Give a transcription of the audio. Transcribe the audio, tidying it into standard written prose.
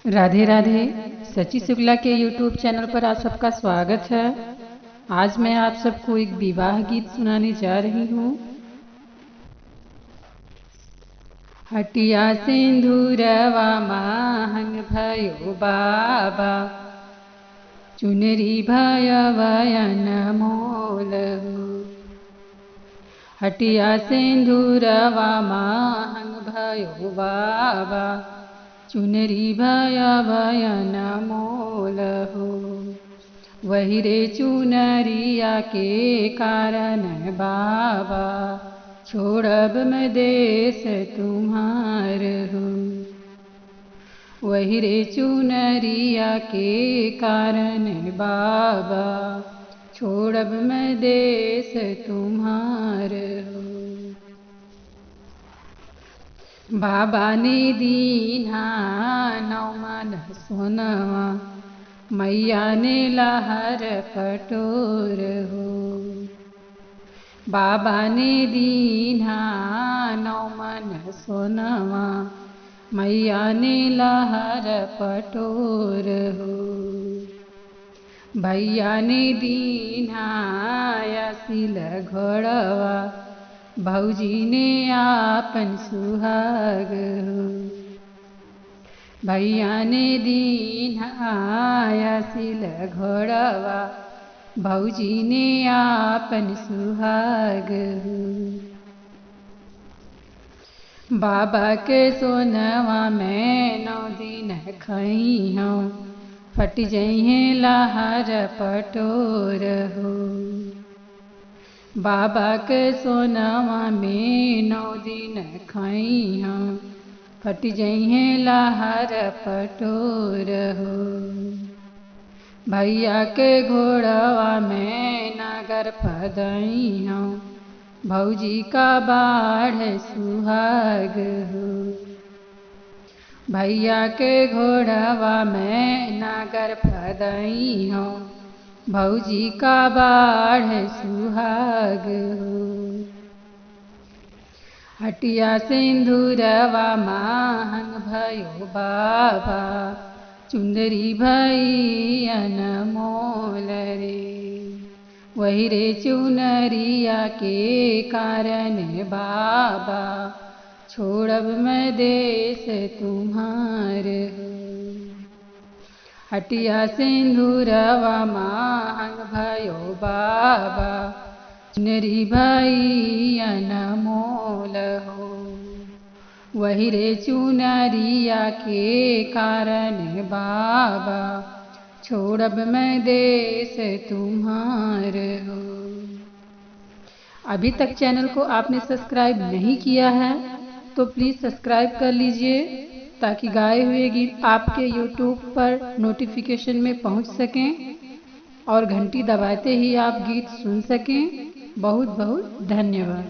राधे राधे। सची शुक्ला के YouTube channel पर आप सबका स्वागत है। आज मैं आप सबको एक विवाह गीत सुनाने जा रही हूँ। हटिया सिंदूरवा माहंग भयो बाबा, चुनरी भयवयन मोल हो। हटिया सिंदूरवा माहंग भयो बाबा, चुनरी भयवयन मोल हो। वही रे चुनरिया के कारण बाबा, छोड़ब मैं देश तुम्हार हो। वही रे चुनरिया के कारण बाबा, छोड़ब मैं देश तुम्हार हो। बाबा ने दीन्हा नौ मन सोनवा, मैया ने लहर कटोर हो। बाबा ने दीन्हा नौ मन सोनवा, मैया ने लहर पटोर हो। भैया ने दीन्हा असिल घोड़वा, भौजी ने आपन सुहाग हो। भैया ने दीन्हा असिल घोड़वा, भौजी ने आपन सुहाग हो। बाबा के सोनवा में 9 दिन खई हूँ, फट जइहे लहर पटोर हो। बाबा के सोनवा में 9 दिन खई हूँ, फट जइहे लहर पटोर हो। भैया के घोड़वा में नागर फदई हूँ, भौजी का बाढ़ सुहाग हो। भैया के घोड़वा में नागर फदई हूँ, भौजी का बाढ़ सुहाग हो। हटिया सिंदूरवा माहंग भयो बाबा, चुंदरी भैयन मोल रे। वही रे चुनरिया के कारण बाबा, छोड़ब मैं देश तुम्हार हो। हटिया सिंदूरवा माहंग भयो बाबा, चुनरी भैयन मोल हो। वही रे चुनरिया के कारण बाबा, छोड़ब मैं देश तुम्हार हो। अभी तक चैनल को आपने सब्सक्राइब नहीं किया है तो प्लीज़ सब्सक्राइब कर लीजिए, ताकि गाए हुए गीत आपके YouTube पर नोटिफिकेशन में पहुंच सकें और घंटी दबाते ही आप गीत सुन सकें। बहुत बहुत धन्यवाद।